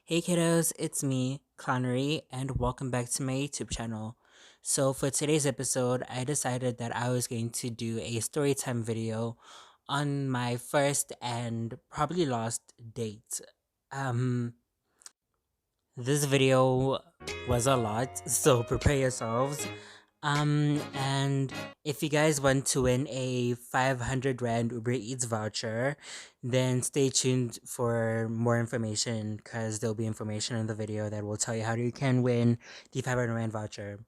Hey kiddos, it's me, KLOWNARI, and welcome back to my YouTube channel. So for today's episode, I decided that I was going to do a storytime video on my first and probably last date. Um, this video was a lot, so prepare yourselves. And if you guys want to win a 500 Rand Uber Eats voucher, then stay tuned for more information because there'll be information in the video that will tell you how you can win the 500 Rand voucher.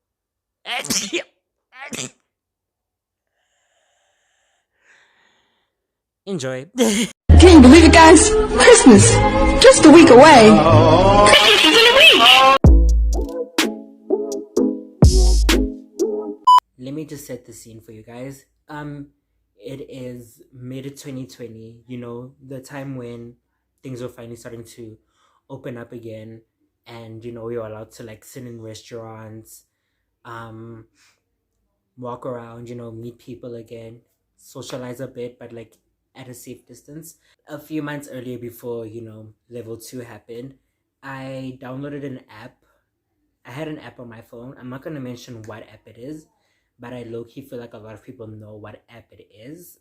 Enjoy. Can you believe it, guys? Christmas! Just a week away. Let me just set the scene for you guys. It is mid 2020, the time when things were finally starting to open up again, and we were allowed to like sit in restaurants, walk around, meet people again, socialize a bit, but like at a safe distance. A few months earlier, before level 2 happened, I downloaded an app. I had an app on my phone. I'm not gonna mention what app it is, but I low-key feel like a lot of people know what app it is.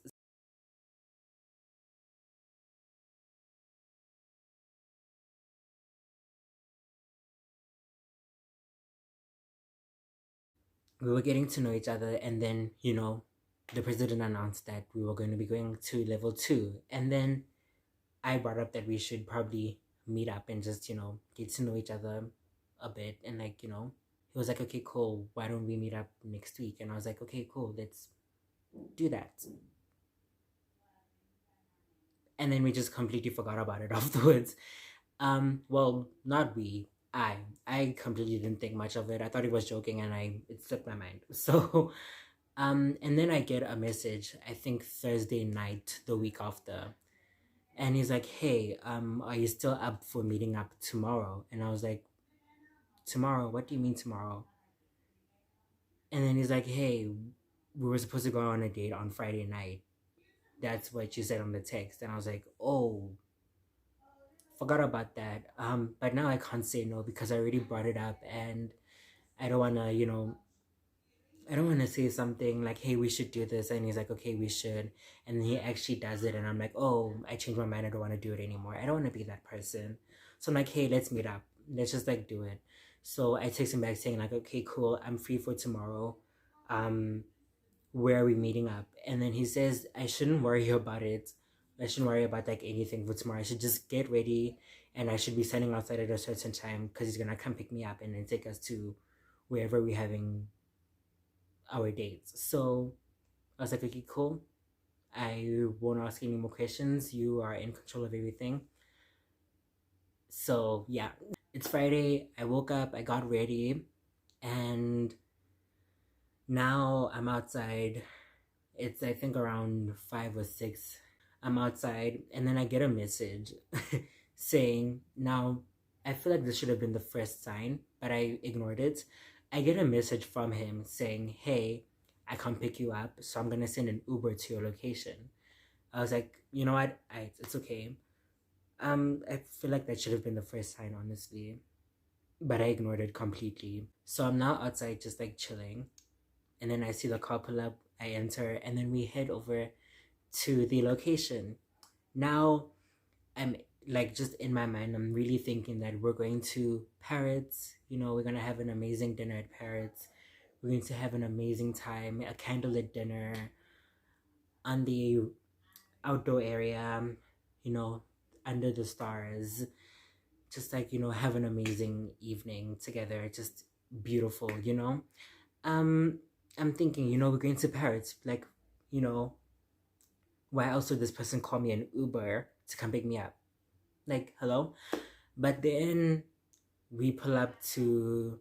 We were getting to know each other, and then the president announced that we were going to be going to level 2, and then I brought up that we should probably meet up and just get to know each other a bit, and like he was like, okay, cool, why don't we meet up next week? And I was like, okay, cool, let's do that. And then we just completely forgot about it afterwards. Well, not we. I completely didn't think much of it. I thought he was joking, and it slipped my mind. So, and then I get a message, I think Thursday night, the week after, and he's like, "Hey, are you still up for meeting up tomorrow?" And I was like, "Tomorrow? What do you mean tomorrow?" And then he's like, "Hey, we were supposed to go on a date on Friday night. That's what you said on the text." And I was like, "Oh, forgot about that. But now I can't say no because I already brought it up, and I don't wanna, I don't wanna say something like, hey, we should do this, and he's like, okay, we should, and then he actually does it, and I'm like, oh, I changed my mind, I don't wanna do it anymore. I don't wanna be that person. So I'm like, hey, let's meet up. Let's just like do it. So I text him back saying like, okay, cool, I'm free for tomorrow. Where are we meeting up? And then he says I shouldn't worry about it. I shouldn't worry about like anything for tomorrow. I should just get ready, and I should be standing outside at a certain time because he's gonna come pick me up and then take us to wherever we're having our dates. So I was like, okay, cool. I won't ask any more questions. You are in control of everything. So yeah, it's Friday. I woke up, I got ready, and now I'm outside. It's I think around 5 or 6. I'm outside, and then I get a message saying, now I feel like this should have been the first sign, but I ignored it. I get a message from him saying, hey, I can't pick you up, so I'm gonna send an Uber to your location. I was like, you know what, it's okay. I feel like that should have been the first sign, honestly, but I ignored it completely. So I'm now outside just like chilling, and then I see the car pull up, I enter, and then we head over to the location. Now I'm like, just in my mind, I'm really thinking that we're going to Parrots. We're gonna have an amazing dinner at Parrots. We're going to have an amazing time, a candlelit dinner on the outdoor area, you know under the stars, just like have an amazing evening together, just beautiful. um I'm thinking, we're going to Parrots, like, you know why else would this person call me an Uber to come pick me up? Like, hello? But then we pull up to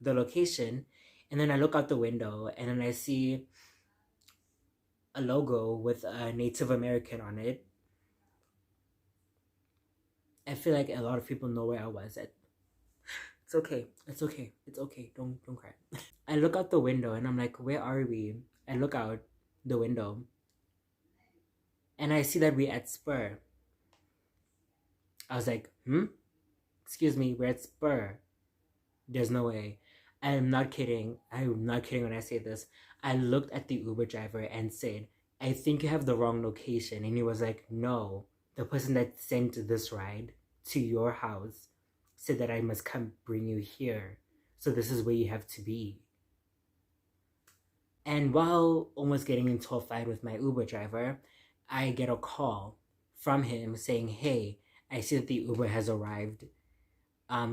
the location, and then I look out the window, and then I see a logo with a Native American on it. I feel like a lot of people know where I was at. It's okay. It's okay. It's okay. Don't cry. I look out the window, and I'm like, where are we? I look out the window, and I see that we're at Spur. I was like, hmm? excuse me, we're at Spur. There's no way. I'm not kidding. I'm not kidding when I say this. I looked at the Uber driver and said, I think you have the wrong location. And he was like, no, the person that sent this ride to your house said that I must come bring you here. So this is where you have to be. And while almost getting into a fight with my Uber driver, I get a call from him saying, hey, I see that the Uber has arrived.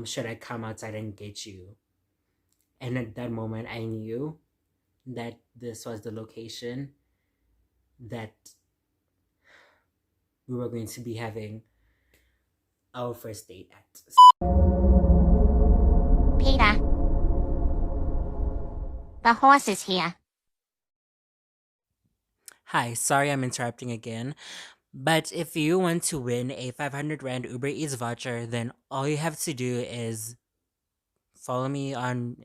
Should I come outside and get you? And at that moment, I knew that this was the location that we were going to be having our first date at. Peter, the horse is here. Hi, sorry I'm interrupting again. But if you want to win a 500 Rand Uber Eats voucher, then all you have to do is follow me on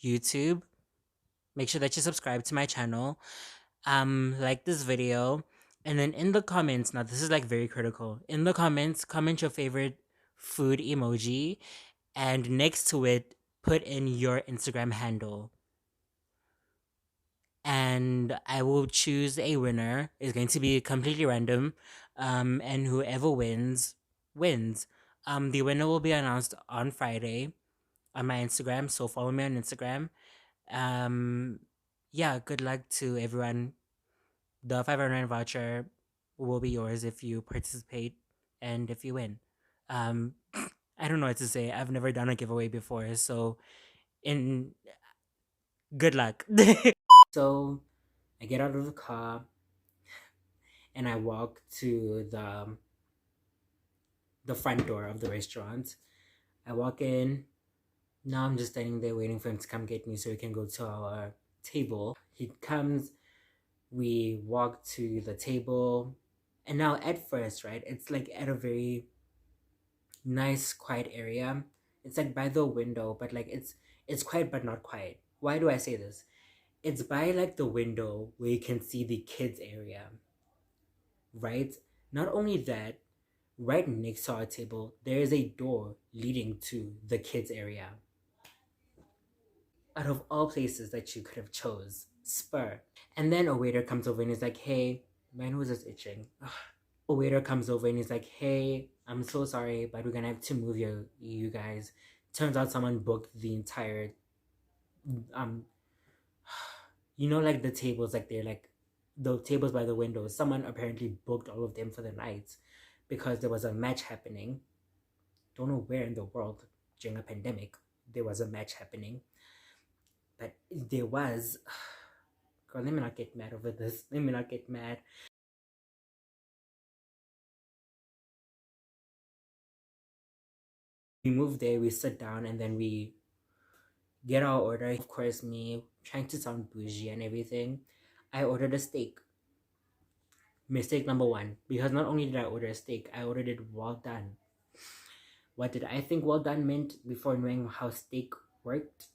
YouTube. Make sure that you subscribe to my channel. Like this video. And then in the comments, now this is like very critical. In the comments, comment your favorite food emoji. And next to it, put in your Instagram handle. And I will choose a winner. It's going to be completely random. And whoever wins, wins. The winner will be announced on Friday on my Instagram. So follow me on Instagram. Yeah, good luck to everyone. The 500 voucher will be yours if you participate and if you win. I don't know what to say. I've never done a giveaway before, so good luck. So I get out of the car and I walk to the front door of the restaurant. I walk in. Now I'm just standing there waiting for him to come get me so we can go to our table. He comes, we walk to the table, and now at first, right, it's like at a very nice, quiet area. It's like by the window, but like it's quiet but not quiet. Why do I say this? It's by like the window where you can see the kids area, right? Not only that, right next to our table, there is a door leading to the kids area. Out of all places that you could have chose, Spur. And then a waiter comes over and he's like, hey, my nose is itching. Ugh. A waiter comes over and he's like, hey, I'm so sorry, but we're gonna have to move you guys. Turns out someone booked the entire you know, like the tables, like they're like the tables by the windows. Someone apparently booked all of them for the night because there was a match happening. Don't know where in the world during a pandemic there was a match happening, but there was. Girl, let me not get mad over this. Let me not get mad. We move there, we sit down, and then we get our order. Of course, me trying to sound bougie and everything, I ordered a steak. Mistake number one, because not only did I order a steak, I ordered it well done. What did I think well done meant before knowing how steak worked?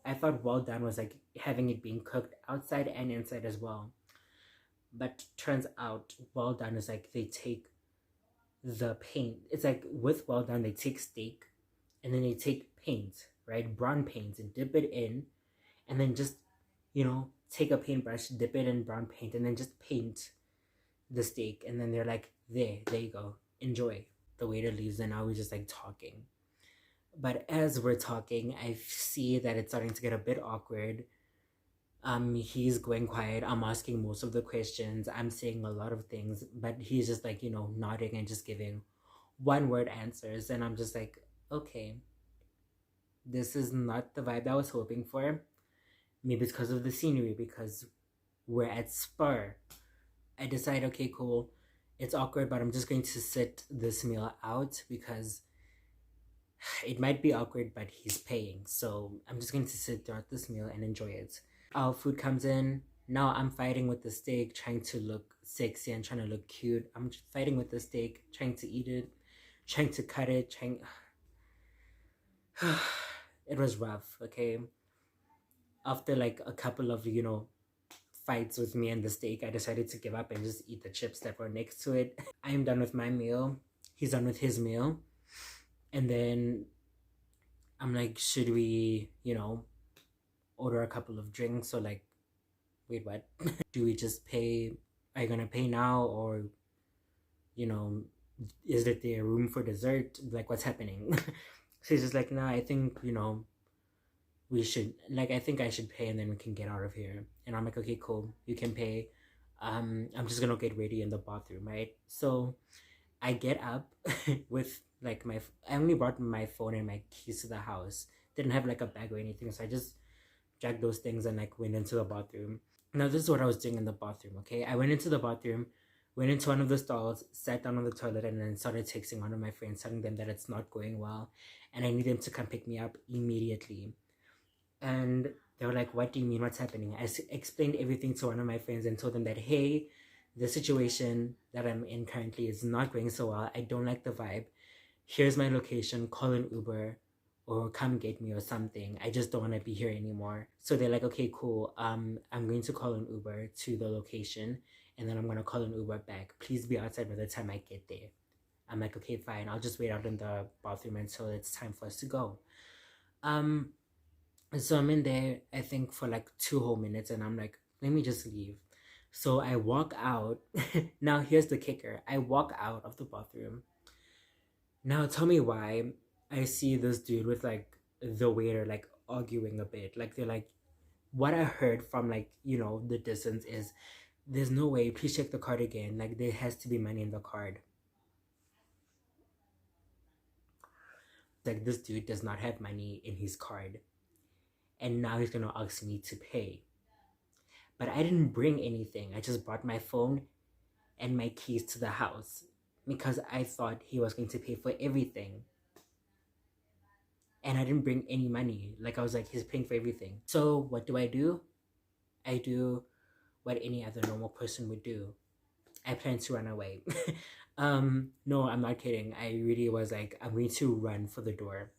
I thought well done was like having it being cooked outside and inside as well. But turns out well done is like they take the paint. It's like with well done, they take steak and then they take paint, right? Brown paint, and dip it in, and then just, you know, take a paintbrush, dip it in brown paint, and then just paint the steak. And then they're like, there you go, enjoy. The waiter leaves and now we're just like talking. But as we're talking, I see that it's starting to get a bit awkward. He's going quiet. I'm asking most of the questions. I'm saying a lot of things, but he's just like, you know, nodding and just giving one word answers. And I'm just like, okay, this is not the vibe I was hoping for. Maybe it's because of the scenery, because we're at Spur. I decide, okay, cool. It's awkward, but I'm just going to sit this meal out because it might be awkward, but he's paying. So I'm just going to sit throughout this meal and enjoy it. Our food comes in. Now I'm fighting with the steak, trying to look sexy and trying to look cute. I'm fighting with the steak, trying to eat it, trying to cut it, It was rough, okay? After like a couple of, you know, fights with me and the steak, I decided to give up and just eat the chips that were next to it. I am done with my meal. He's done with his meal. And then I'm like, should we, order a couple of drinks, or like, wait, what? Do we just pay? Are you gonna pay now, or you know, is there room for dessert? Like, what's happening? She's just like, no, I think, we should, like, I think I should pay and then we can get out of here. And I'm like, okay, cool, you can pay. I'm just gonna get ready in the bathroom, right? So I get up with like I only brought my phone and my keys to the house. Didn't have like a bag or anything, so I just dragged those things and like went into the bathroom. Now this is what I was doing in the bathroom, okay? I went into the bathroom, went into one of the stalls, sat down on the toilet, and then started texting one of my friends, telling them that it's not going well and I need them to come pick me up immediately. And they were like, what do you mean, what's happening? I explained everything to one of my friends and told them that, hey, the situation that I'm in currently is not going so well. I don't like the vibe. Here's my location, call an Uber or come get me or something. I just don't want to be here anymore. So they're like, okay, cool. I'm going to call an Uber to the location and then I'm going to call an Uber back. Please be outside by the time I get there. I'm like, okay, fine. I'll just wait out in the bathroom until it's time for us to go. So I'm in there, I think, for like 2 whole minutes, and I'm like, let me just leave. So I walk out. Now here's the kicker. I walk out of the bathroom. Now tell me why I see this dude with like the waiter like arguing a bit. Like they're like, what I heard from like, the distance is, there's no way, please check the card again. Like there has to be money in the card. Like this dude does not have money in his card. And now he's gonna ask me to pay. But I didn't bring anything. I just brought my phone and my keys to the house because I thought he was going to pay for everything. And I didn't bring any money. Like I was like, he's paying for everything. So what do? I do what any other normal person would do. I plan to run away. No, I'm not kidding. I really was like, I'm going to run for the door.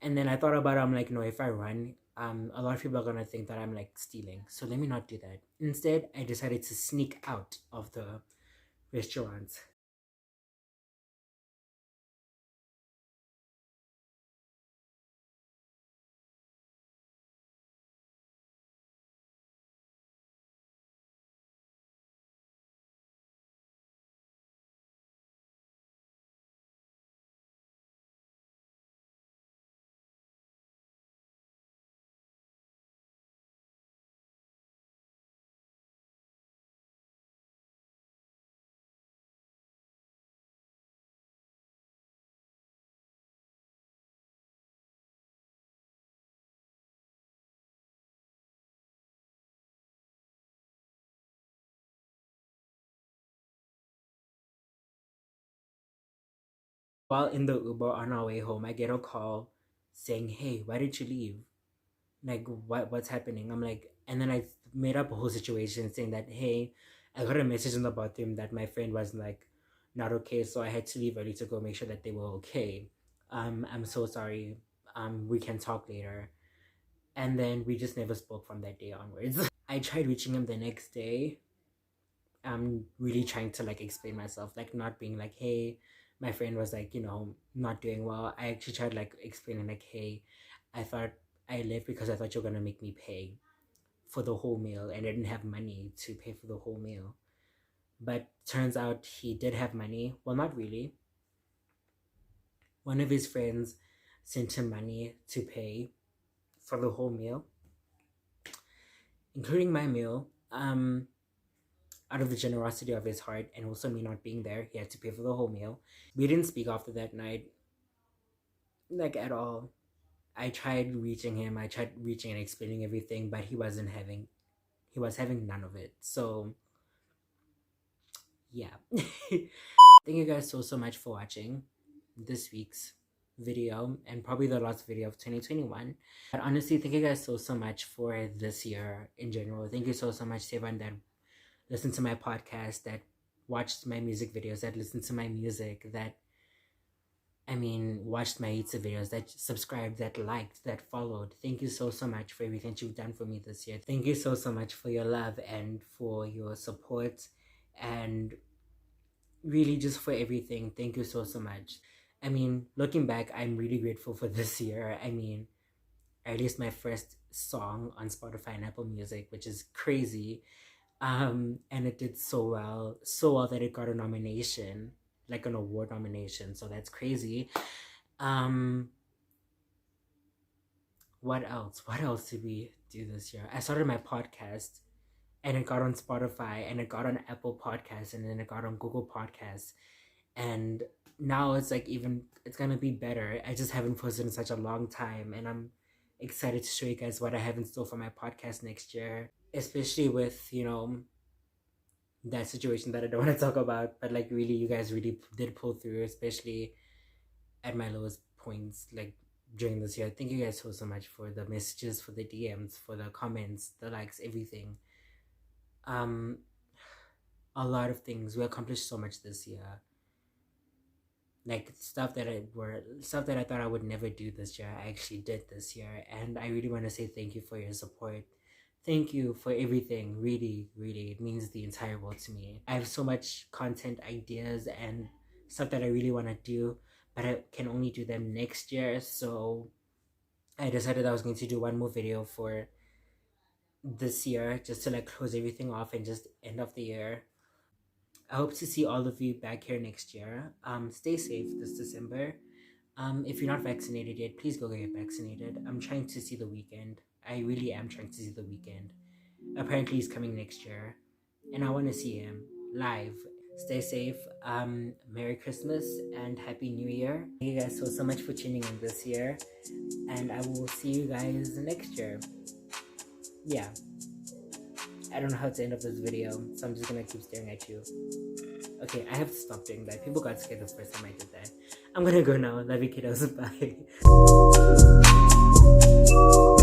And then I thought about it. I'm like, no, if I run, a lot of people are gonna think that I'm like stealing. So let me not do that. Instead, I decided to sneak out of the restaurant. While in the Uber on our way home, I get a call saying, "Hey, why did you leave? Like, what's happening?" I'm like, and then I made up a whole situation saying that, "Hey, I got a message in the bathroom that my friend was like not okay, so I had to leave early to go make sure that they were okay. I'm so sorry. We can talk later." And then we just never spoke from that day onwards. I tried reaching him the next day. I'm really trying to like explain myself, like not being like, hey, my friend was like, not doing well. I actually tried like explaining like, hey, I thought I left because I thought you're gonna make me pay for the whole meal and I didn't have money to pay for the whole meal. But turns out he did have money. Well, not really. One of his friends sent him money to pay for the whole meal, including my meal. Out of the generosity of his heart and also me not being there, he had to pay for the whole meal. We didn't speak after that night, like at all. I tried reaching him, I tried reaching and explaining everything, but he was having none of it. So yeah. Thank you guys so much for watching this week's video and probably the last video of 2021. But honestly, thank you guys so much for this year in general. Thank you so much to everyone that listened to my podcast, that watched my music videos, that listened to my music, that watched my YouTube videos, that subscribed, that liked, that followed. Thank you so much for everything you've done for me this year. Thank you so much for your love and for your support and really just for everything. Thank you so much. I mean, looking back, I'm really grateful for this year. I mean, I released my first song on Spotify and Apple Music, which is crazy. And it did so well that it got a nomination, like an award nomination. So that's crazy. What else? What else did we do this year? I started my podcast, and it got on Spotify, and it got on Apple Podcasts, and then it got on Google Podcasts. And now it's like it's gonna be better. I just haven't posted in such a long time, and I'm excited to show you guys what I have in store for my podcast next year, especially with, that situation that I don't want to talk about, but like really, you guys really did pull through, especially at my lowest points, like during this year. Thank you guys so much for the messages, for the DMs, for the comments, the likes, everything. A lot of things. We accomplished so much this year. Like stuff that I thought I would never do this year, I actually did this year, and I really want to say thank you for your support. Thank you for everything. Really, really, it means the entire world to me. I have so much content ideas and stuff that I really want to do, but I can only do them next year. So I decided I was going to do one more video for this year, just to like close everything off and just end off the year. I hope to see all of you back here next year. Stay safe this December. If you're not vaccinated yet, please go get vaccinated. I'm trying to see The Weeknd. I really am trying to see The Weeknd. Apparently he's coming next year, and I want to see him live. Stay safe. Merry Christmas and Happy New Year. Thank you guys so much for tuning in this year, and I will see you guys next year. Yeah. I don't know how to end up this video, so I'm just gonna keep staring at you. Okay, I have to stop doing that. People got scared the first time I did that. I'm gonna go now. Love you, kiddos. Bye.